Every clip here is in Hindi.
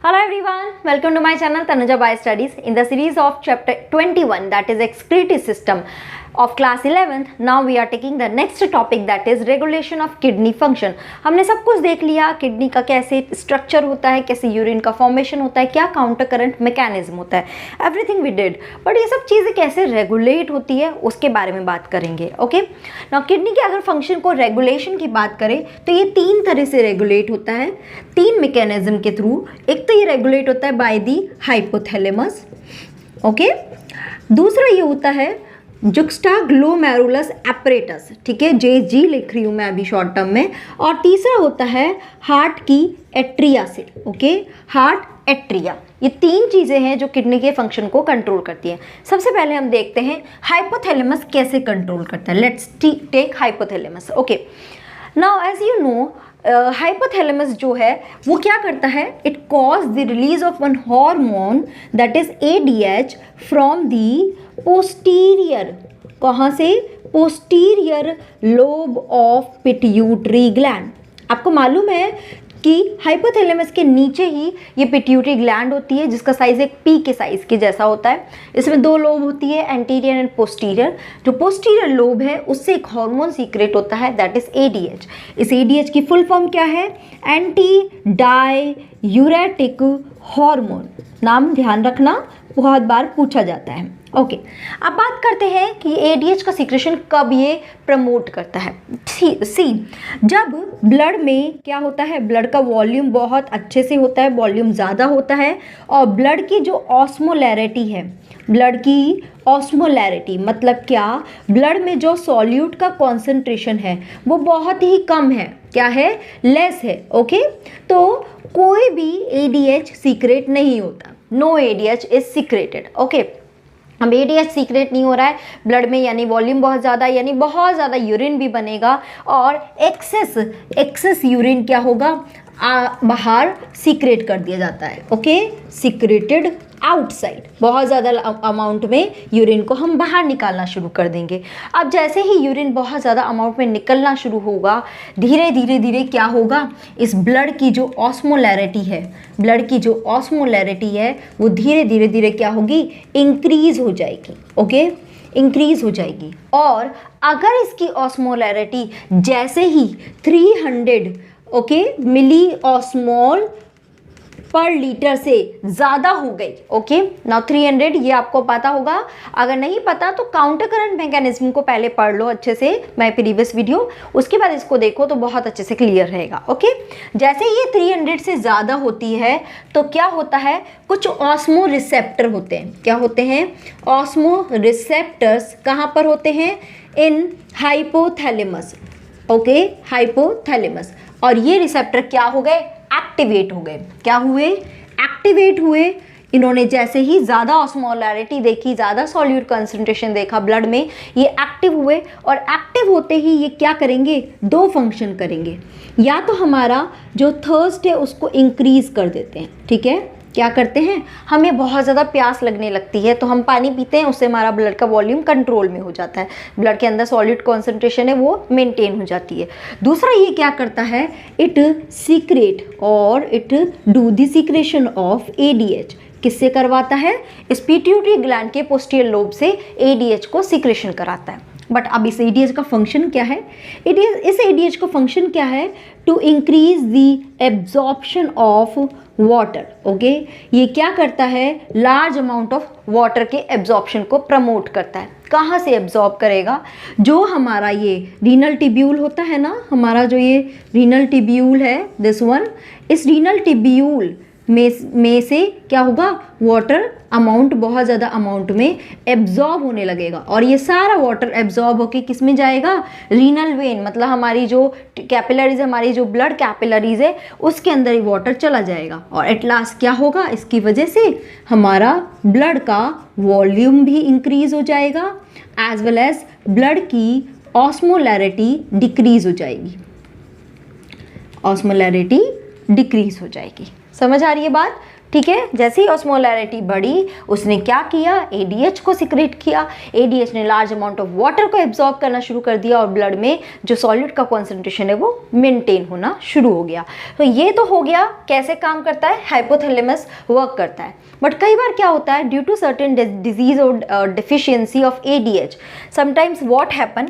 Hello everyone, welcome to my channel Tanuja Bio Studies. In the series of chapter 21, that is excretory system of class 11th, now we are taking the next topic, that is regulation of kidney function. हमने सब कुछ देख लिया, किडनी का कैसे स्ट्रक्चर होता है, कैसे यूरिन का फॉर्मेशन होता है, क्या काउंटर करंट मैकेनिज्म होता है, एवरीथिंग वी डिड. बट ये सब चीज़ें कैसे रेगुलेट होती है उसके बारे में बात करेंगे. ओके, नाउ किडनी के अगर फंक्शन को रेगुलेशन की बात करें तो ये तीन तरह से रेगुलेट होता है, तीन मैकेनिज्म के थ्रू. एक तो ये रेगुलेट होता है बाय दी हाइपोथैलेमस. ओके, दूसरा ये होता है जुक्स्टाग्लोमेरुलस एपरेटस, ठीक है, JG लिख रही हूँ मैं अभी शॉर्ट टर्म में. और तीसरा होता है हार्ट की एट्रिया से. Okay, heart atria. ये तीन चीज़ें हैं जो किडनी के फंक्शन को कंट्रोल करती हैं. सबसे पहले हम देखते हैं हाइपोथैलेमस कैसे कंट्रोल करता है. Let's take hypothalamus. Okay, now as you know hypothalamus जो है वो क्या करता है, it cause the release of one hormone that is ADH from the posterior. कहाँ से? Posterior lobe of pituitary gland. आपको मालूम है कि हाइपोथैलेमस के नीचे ही ये पिट्यूटरी ग्लैंड होती है जिसका साइज एक पी के साइज के जैसा होता है. इसमें दो लोब होती है, एंटीरियर एंड पोस्टीरियर. जो पोस्टीरियर लोब है उससे एक हार्मोन सीक्रेट होता है दैट इज ADH. इस ADH की फुल फॉर्म क्या है? Anti diuretic hormone. नाम ध्यान रखना, बहुत बार पूछा जाता है. ओके, अब बात करते हैं कि ADH का सीक्रेशन कब ये प्रमोट करता है. सी, जब ब्लड में क्या होता है, ब्लड का वॉल्यूम बहुत अच्छे से होता है, वॉल्यूम ज़्यादा होता है, और ब्लड की जो ऑस्मोलैरिटी है, ब्लड की ऑस्मोलैरिटी मतलब क्या, ब्लड में जो सॉल्यूट का कॉन्सेंट्रेशन है वो बहुत ही कम है. क्या है? लेस है. ओके, तो कोई भी ADH सीक्रेट नहीं होता. No ADH is secreted. Okay, अब ADH सीक्रेट नहीं हो रहा है ब्लड में, यानी वॉल्यूम बहुत ज़्यादा, यानी बहुत ज़्यादा यूरिन भी बनेगा और एक्सेस यूरिन क्या होगा, बाहर सीक्रेट कर दिया जाता है. Okay, secreted outside. बहुत ज़्यादा अमाउंट में यूरिन को हम बाहर निकालना शुरू कर देंगे. अब जैसे ही यूरिन बहुत ज़्यादा अमाउंट में निकलना शुरू होगा, धीरे धीरे क्या होगा, इस ब्लड की जो ऑस्मोलैरिटी है, ब्लड की जो ऑस्मोलैरिटी है वो धीरे धीरे क्या होगी, इंक्रीज हो जाएगी. ओके, इंक्रीज हो जाएगी. और अगर इसकी ऑस्मोलैरिटी जैसे ही 300 मिली ऑस्मोल पर लीटर से ज़्यादा हो गई. ओके, नाउ 300 ये आपको पता होगा. अगर नहीं पता तो काउंटर करंट मैकेनिज्म को पहले पढ़ लो अच्छे से, मैं प्रीवियस वीडियो, उसके बाद इसको देखो तो बहुत अच्छे से क्लियर रहेगा. ओके, जैसे ये 300 से ज़्यादा होती है तो क्या होता है, कुछ ऑस्मो रिसेप्टर होते हैं. क्या होते हैं? Osmo receptors. कहाँ पर होते हैं? इन हाइपोथैलेमस. Okay, hypothalamus. और ये रिसेप्टर क्या हो गए, एक्टिवेट हो गए. क्या हुए? एक्टिवेट हुए. इन्होंने जैसे ही ज़्यादा ऑस्मोलैरिटी देखी, ज़्यादा सॉल्यूट कंसंट्रेशन देखा ब्लड में, ये एक्टिव हुए. और एक्टिव होते ही ये क्या करेंगे, दो फंक्शन करेंगे. या तो हमारा जो थर्स्ट है उसको इंक्रीज कर देते हैं. ठीक है, क्या करते हैं, हमें बहुत ज़्यादा प्यास लगने लगती है तो हम पानी पीते हैं, उससे हमारा ब्लड का वॉल्यूम कंट्रोल में हो जाता है, ब्लड के अंदर सॉलिड कॉन्सेंट्रेशन है वो मेंटेन हो जाती है. दूसरा ये क्या करता है, इट सीक्रेट और it do the secretion of ADH. किससे करवाता है? इस पिट्यूटरी ग्लैंड के पोस्टीरियर लोब से ADH को सीक्रेशन कराता है. बट अब इस ADH का फंक्शन क्या है? इस ADH का फंक्शन क्या है? To increase the absorption of water. Okay, ये क्या करता है, लार्ज अमाउंट ऑफ वाटर के एब्जॉर्प्शन को प्रमोट करता है. कहाँ से एब्जॉर्ब करेगा? जो हमारा ये रीनल टिब्यूल होता है ना, हमारा जो ये रीनल टिब्यूल है, दिस वन, इस रीनल टिब्यूल में से क्या होगा, वाटर अमाउंट बहुत ज़्यादा अमाउंट में एब्जॉर्ब होने लगेगा. और ये सारा वाटर एब्जॉर्ब होके किस में जाएगा, रीनल वेन, मतलब हमारी जो कैपिलरीज, हमारी जो ब्लड कैपिलरीज है उसके अंदर ही वाटर चला जाएगा. और एट लास्ट क्या होगा, इसकी वजह से हमारा ब्लड का वॉल्यूम भी इंक्रीज हो जाएगा, एज वेल एज ब्लड की ऑस्मोलैरिटी डिक्रीज हो जाएगी. ऑस्मोलैरिटी डिक्रीज हो जाएगी. समझ आ रही है बात? ठीक है। जैसे ही ऑस्मोलैरिटी बढ़ी उसने क्या किया, ADH को सिक्रेट किया, ADH ने लार्ज अमाउंट ऑफ वाटर को एब्जॉर्ब करना शुरू कर दिया और ब्लड में जो सॉल्यूट का कॉन्सेंट्रेशन है वो मेंटेन होना शुरू हो गया। तो ये तो हो गया कैसे काम करता है, हाइपोथैलेमस वर्क करता है। बट कई बार क्या होता है, ड्यू टू सर्टेन डिजीज और deficiency of ADH sometimes what happen,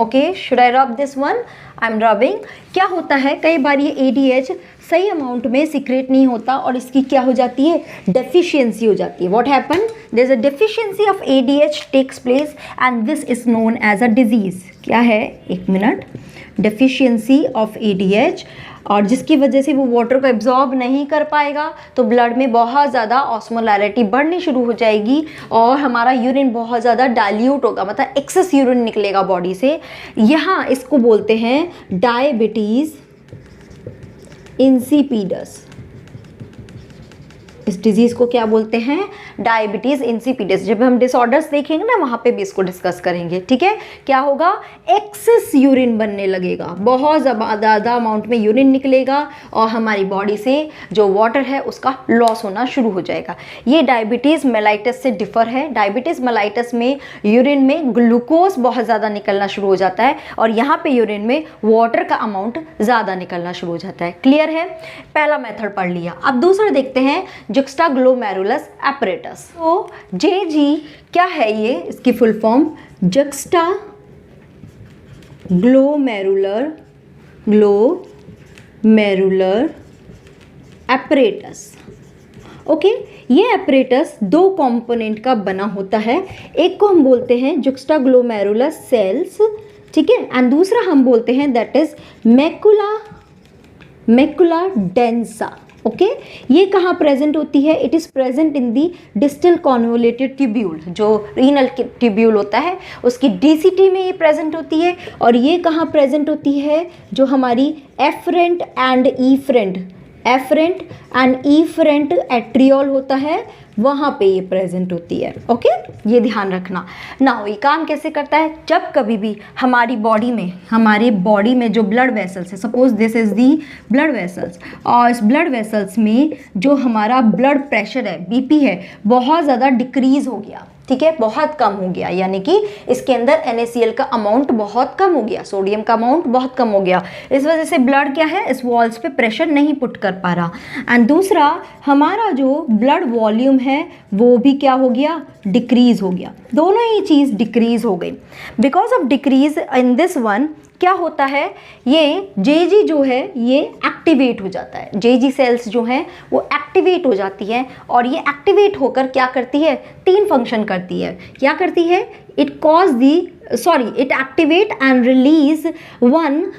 okay should I rub this one, I am rubbing. क्या होता है, कई बार ये ADH सही अमाउंट में सीक्रेट नहीं होता और इसकी क्या हो जाती है, डेफिशिएंसी हो जाती है। What happen, there is a deficiency of ADH takes place and this is known as a disease. क्या है, एक मिनट, डेफिशिएंसी ऑफ ADH, और जिसकी वजह से वो वाटर को एब्जॉर्ब नहीं कर पाएगा तो ब्लड में बहुत ज़्यादा ऑस्मोलैरिटी बढ़नी शुरू हो जाएगी और हमारा यूरिन बहुत ज़्यादा डाइल्यूट होगा, मतलब एक्सेस यूरिन निकलेगा बॉडी से। यहाँ इसको बोलते हैं डायबिटीज़ इंसिपिडस। इस डिजीज़ को क्या बोलते हैं, डायबिटीज़ इंसिपिडस। जब हम डिसऑर्डर्स देखेंगे ना वहाँ पे भी इसको डिस्कस करेंगे, ठीक है। क्या होगा, एक्सेस यूरिन बनने लगेगा, बहुत ज़्यादा अमाउंट में यूरिन निकलेगा और हमारी बॉडी से जो वाटर है उसका लॉस होना शुरू हो जाएगा। ये डायबिटीज़ मेलाइटस से डिफर है। डायबिटीज़ मेलाइटस में यूरिन में ग्लूकोज बहुत ज़्यादा निकलना शुरू हो जाता है और यहाँ पे यूरिन में वाटर का अमाउंट ज़्यादा निकलना शुरू हो जाता है। क्लियर है, पहला मेथड पढ़ लिया। अब दूसरा देखते हैं, जुक्स्टाग्लोमेरुलस एपरेटस। तो JG क्या है, ये इसकी फुल फॉर्म जुक्स्टाग्लोमेरुलर एपरेटस। ओके, ये एपरेटस दो कंपोनेंट का बना होता है। एक को हम बोलते हैं जुक्स्टाग्लोमेरुलस सेल्स, ठीक है, एंड दूसरा हम बोलते हैं that is macula densa. Okay, ये कहाँ प्रेजेंट होती है, it is present in the distal convoluted tubule. जो रीनल ट्यूब्यूल होता है उसकी DCT में ये प्रेजेंट होती है। और ये कहाँ प्रेजेंट होती है, जो हमारी एफरेंट एंड ईफरेंट एट्रियोल होता है वहाँ पे ये प्रेजेंट होती है। ओके, ये ध्यान रखना। नाउ ये काम कैसे करता है, जब कभी भी हमारी बॉडी में जो ब्लड वेसल्स है, suppose this is the blood vessels, और इस ब्लड वेसल्स में जो हमारा ब्लड प्रेशर है, BP है, बहुत ज़्यादा डिक्रीज हो गया, ठीक है, बहुत कम हो गया, यानी कि इसके अंदर NaCl का अमाउंट बहुत कम हो गया, सोडियम का अमाउंट बहुत कम हो गया। इस वजह से ब्लड क्या है, इस वॉल्स पे प्रेशर नहीं पुट कर पा रहा। एंड दूसरा, हमारा जो ब्लड वॉल्यूम है वो भी क्या हो गया, डिक्रीज हो गया। दोनों ही चीज़ डिक्रीज हो गई। Because of decrease in this one क्या होता है, ये JG जो है ये एक्टिवेट हो जाता है। JG सेल्स जो हैं वो एक्टिवेट हो जाती हैं और ये एक्टिवेट होकर क्या करती है, 3 फंक्शन करती है। क्या करती है, it activate and release one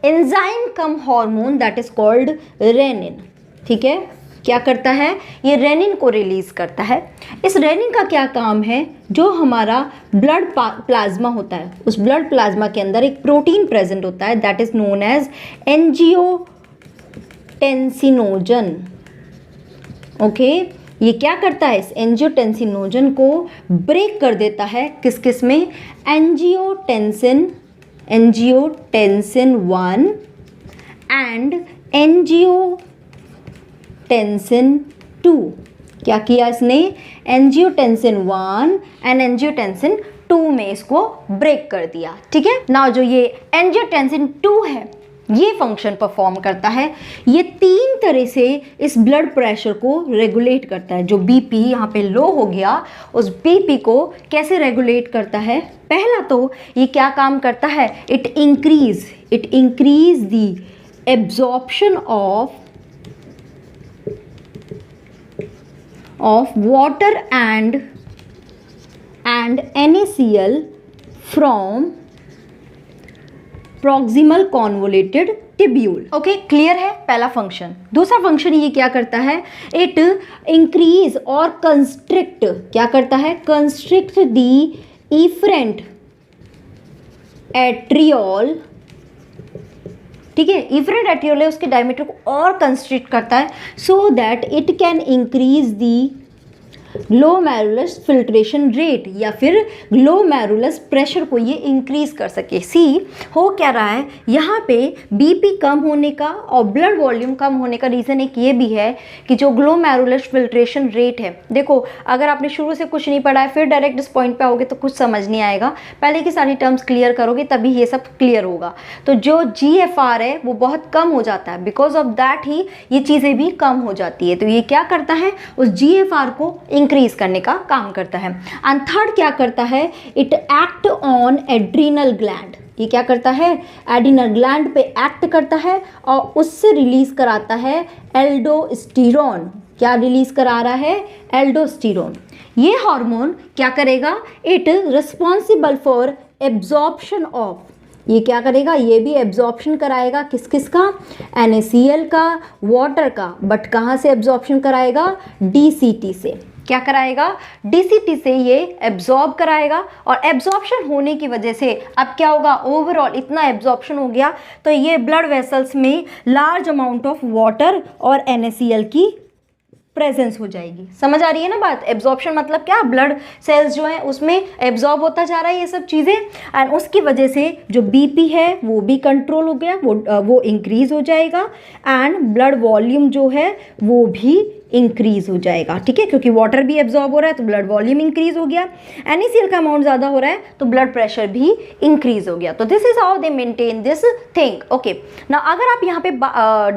enzyme cum hormone that is called renin. ठीक है, क्या करता है, ये रेनिन को रिलीज करता है। इस रेनिन का क्या काम है, जो हमारा ब्लड प्लाज्मा होता है उस ब्लड प्लाज्मा के अंदर एक प्रोटीन प्रेजेंट होता है that is known as angiotensinogen. Okay, ये क्या करता है, इस एंजियोटेंसिनोजन को ब्रेक कर देता है किस किस में, एंजियोटेंसिन 1 एंड एंजियोटेंसिन 2। क्या किया इसने, एंजियोटेंसिन 1 एंड एंजियोटेंसिन 2 में इसको ब्रेक कर दिया। ठीक है, नाउ जो ये एंजियोटेंसिन 2 है ये फंक्शन परफॉर्म करता है। ये 3 तरह से इस ब्लड प्रेशर को रेगुलेट करता है। जो BP यहाँ पे लो हो गया उस BP को कैसे रेगुलेट करता है, पहला तो ये क्या काम करता है, it increase the absorption of water and NaCl from proximal convoluted tubule। Okay, clear है पहला फंक्शन। दूसरा फंक्शन ये क्या करता है, इट इंक्रीज और कंस्ट्रिक्ट, क्या करता है, कंस्ट्रिक्ट दी इफरेंट एट्रियोल। ठीक है, इफरेंट एट्रियोल है उसके डायमीटर को और कंस्ट्रिक्ट करता है so that it can increase the glomerulus filtration rate या फिर ग्लोमेरुलस प्रेशर को ये इंक्रीज कर सके। सी हो क्या रहा है यहाँ पे, बीपी कम होने का और ब्लड वॉल्यूम कम होने का रीज़न एक ये भी है कि जो ग्लोमेरुलस फिल्ट्रेशन रेट है, देखो अगर आपने शुरू से कुछ नहीं पढ़ा है फिर डायरेक्ट इस पॉइंट पे आओगे तो कुछ समझ नहीं आएगा, पहले की सारी टर्म्स क्लियर करोगे तभी ये सब क्लियर होगा। तो जो GFR है वो बहुत कम हो जाता है, बिकॉज ऑफ दैट ही ये चीज़ें भी कम हो जाती है। तो ये क्या करता है, उस GFR को इंक्रीज करने का काम करता है। एंड थर्ड क्या करता है, it act on adrenal gland. ये क्या करता है, एड्रीनल ग्लैंड पे एक्ट करता है और उससे रिलीज कराता है एल्डोस्टेरोन। क्या रिलीज करा रहा है, एल्डोस्टेरोन। ये हार्मोन क्या करेगा, it responsible for absorption of, ये क्या करेगा, ये भी एब्जॉर्प्शन कराएगा किस किस का, NaCl का, वाटर का, बट कहाँ से एब्जॉर्प्शन कराएगा, DCT से। क्या कराएगा, DCT से ये एब्जॉर्ब कराएगा। और एब्जॉर्प्शन होने की वजह से अब क्या होगा, ओवरऑल इतना एब्जॉर्प्शन हो गया तो ये ब्लड वेसल्स में लार्ज अमाउंट ऑफ वाटर और NaCl की प्रेजेंस हो जाएगी। समझ आ रही है ना बात, एब्जॉर्प्शन मतलब क्या, ब्लड सेल्स जो है उसमें एब्जॉर्ब होता जा रहा है ये सब चीज़ें, एंड उसकी वजह से जो बीपी है वो भी कंट्रोल हो गया, वो इंक्रीज हो जाएगा एंड ब्लड वॉल्यूम जो है वो भी इंक्रीज हो जाएगा। ठीक है, क्योंकि वाटर भी एब्जॉर्ब हो रहा है तो ब्लड वॉल्यूम इंक्रीज हो गया, NaCl का अमाउंट ज़्यादा हो रहा है तो ब्लड प्रेशर भी इंक्रीज हो गया। तो this is how they maintain this thing. Okay, ना अगर आप यहाँ पे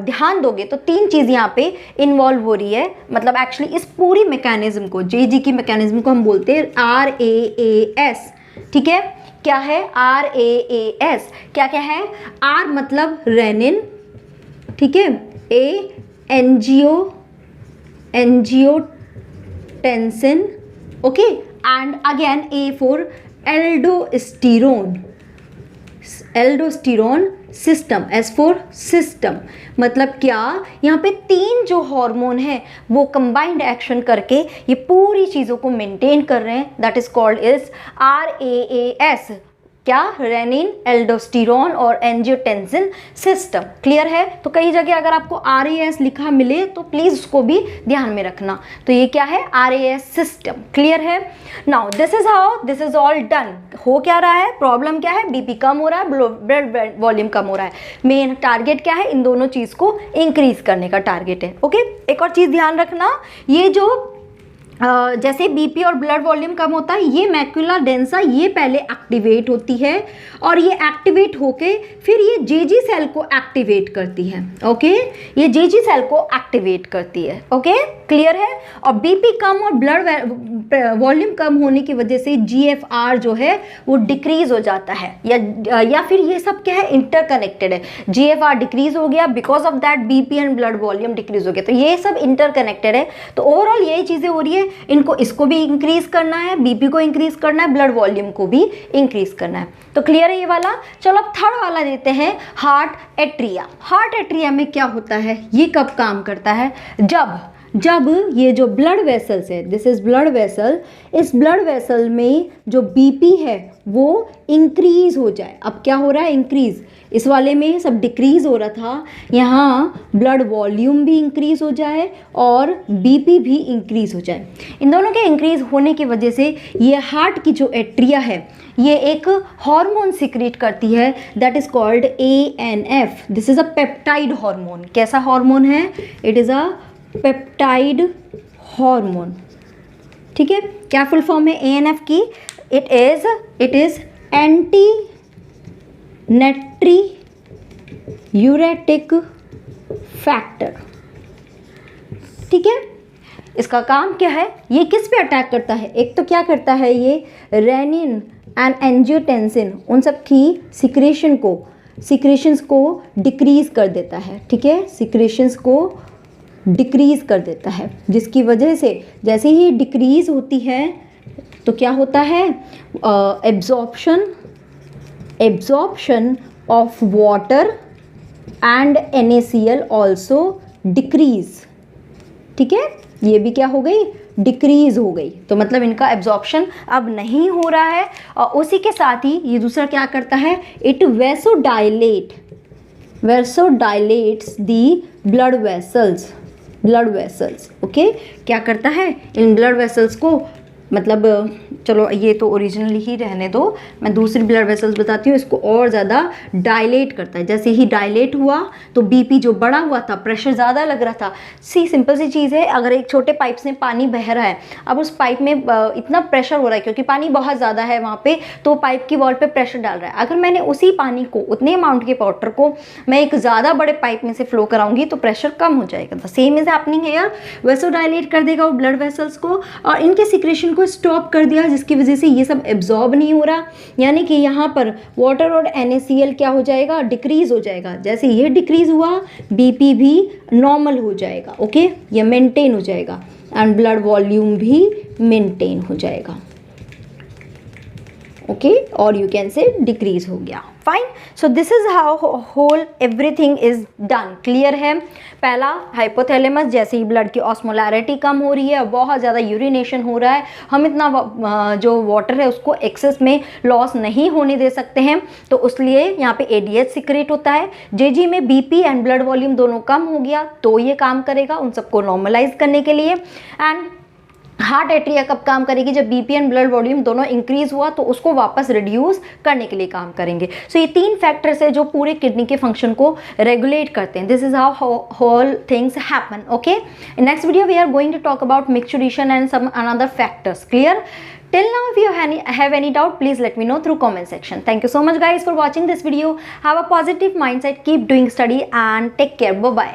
ध्यान दोगे तो तीन चीज़ यहाँ पे इन्वॉल्व हो रही है, मतलब एक्चुअली इस पूरी मैकेनिज्म को, JG की मैकेनिज्म को हम बोलते हैं RAAS। ठीक है, क्या है RAAS, क्या क्या है, R मतलब रेनिन, ठीक है, A angiotensin, okay, and again A for aldosterone system, S for system. मतलब क्या, यहाँ पे तीन जो हार्मोन है वो कंबाइंड एक्शन करके ये पूरी चीज़ों को मेंटेन कर रहे हैं, that is called is RAAS। क्या, रेनिन, एल्डोस्टेरोन और एंजियोटेंसिन सिस्टम। क्लियर है, तो कई जगह अगर आपको RAS लिखा मिले तो प्लीज उसको भी ध्यान में रखना। तो ये क्या है, RAS सिस्टम। क्लियर है, now this is how this is all done. हो क्या रहा है, प्रॉब्लम क्या है, बीपी कम हो रहा है, ब्लड वॉल्यूम कम हो रहा है, मेन टारगेट क्या है, इन दोनों चीज को इंक्रीज करने का टारगेट है। ओके, एक और चीज ध्यान रखना, ये जो जैसे बीपी और ब्लड वॉल्यूम कम होता है, ये मैक्यूला डेंसा ये पहले एक्टिवेट होती है और ये एक्टिवेट होके फिर ये जेजी सेल को एक्टिवेट करती है। ओके, ये जेजी सेल को एक्टिवेट करती है। ओके, क्लियर है। और बीपी कम और ब्लड वॉल्यूम कम होने की वजह से GFR जो है वो डिक्रीज हो जाता है, या फिर ये सब क्या है, इंटरकनेक्टेड है। GFR डिक्रीज हो गया, because of that BP and blood volume decrease हो गया, तो ये सब इंटरकनेक्टेड है। तो ओवरऑल यही चीज़ें हो रही है, इनको इसको भी इंक्रीज करना है, बीपी को इंक्रीज करना है, ब्लड वॉल्यूम को भी इंक्रीज करना है। तो क्लियर है ये वाला। चलो अब थर्ड वाला देते हैं, हार्ट एट्रिया। हार्ट एट्रिया में क्या होता है, ये कब काम करता है, जब ये जो ब्लड वेसल्स है, दिस इज ब्लड वेसल, इस ब्लड वेसल में जो बीपी है वो इंक्रीज हो जाए। अब क्या हो रहा है, इंक्रीज, इस वाले में सब डिक्रीज हो रहा था, यहाँ ब्लड वॉल्यूम भी इंक्रीज हो जाए और बीपी भी इंक्रीज हो जाए। इन दोनों के इंक्रीज होने की वजह से ये हार्ट की जो एट्रिया है ये एक हार्मोन सिक्रीट करती है, that is called ANF। This is a peptide hormone. कैसा हार्मोन है, it is a peptide hormone. ठीक है, क्या फुल फॉर्म है ANF की, इट इज एंटी नाट्रियूरेटिक फैक्टर। ठीक है, इसका काम क्या है, ये किस पे अटैक करता है, एक तो क्या करता है, ये रेनिन एंड एंजियोटेंसिन उन सब की सिक्रेशंस को डिक्रीज कर देता है। ठीक है, सिक्रेशंस को डिक्रीज कर देता है, जिसकी वजह से जैसे ही डिक्रीज होती है तो क्या होता है, absorption of water and NaCl also decrease. ठीक है, ये भी क्या हो गई, डिक्रीज हो गई। तो मतलब इनका एब्जॉर्प्शन अब नहीं हो रहा है। और उसी के साथ ही ये दूसरा क्या करता है, it vasodilates the blood vessels. Blood vessels. Okay, क्या करता है इन ब्लड वेसल्स को, मतलब चलो ये तो ओरिजिनली ही रहने दो, मैं दूसरी ब्लड वेसल्स बताती हूँ, इसको और ज़्यादा डायलेट करता है। जैसे ही डायलेट हुआ तो बीपी जो बढ़ा हुआ था, प्रेशर ज़्यादा लग रहा था, सिंपल सी चीज़ है, अगर एक छोटे पाइप से पानी बह रहा है, अब उस पाइप में इतना प्रेशर हो रहा है क्योंकि पानी बहुत ज़्यादा है वहाँ पे, तो पाइप की वॉल पे प्रेशर डाल रहा है। अगर मैंने उसी पानी को, उतने अमाउंट के वाटर को मैं एक ज़्यादा बड़े पाइप में से फ्लो कराऊंगी तो प्रेशर कम हो जाएगा। The same is happening here, vasodilate कर देगा वो ब्लड वेसल्स को और इनके सिक्रेशन को स्टॉप कर दिया, जिसकी वजह से ये सब एब्जॉर्ब नहीं हो रहा, यानी कि यहाँ पर वाटर और NaCl क्या हो जाएगा, डिक्रीज हो जाएगा। जैसे ये डिक्रीज हुआ बीपी भी नॉर्मल हो जाएगा। ओके, ये मेंटेन हो जाएगा एंड ब्लड वॉल्यूम भी मेंटेन हो जाएगा। ओके, और यू कैन से डिक्रीज हो गया। Fine, so this is how whole everything is done. Clear है? पहला हाइपोथैलेमस, जैसे ही ब्लड की ऑस्मोलैरिटी कम हो रही है, बहुत ज़्यादा यूरिनेशन हो रहा है, हम इतना जो वाटर है उसको एक्सेस में लॉस नहीं होने दे सकते हैं, तो इसलिए यहाँ पे ADH सिक्रेट होता है। JG में BP एंड ब्लड वॉल्यूम दोनों कम हो गया तो ये काम करेगा उन सबको नॉर्मलाइज करने के लिए। एंड हार्ट एट्रिया कब काम करेगी, जब बीपी एंड ब्लड वॉल्यूम दोनों इंक्रीज हुआ तो उसको वापस रिड्यूस करने के लिए काम करेंगे। सो ये 3 फैक्टर्स है जो पूरे किडनी के फंक्शन को रेगुलेट करते हैं। This is how whole things happen. Okay, in next video we are going to talk about micturition and some another factors. Clear? Till now, if you have any doubt, please let me know through comment section. Thank you so much guys for watching this video. Have a positive mindset, keep doing study and take care. Bye bye.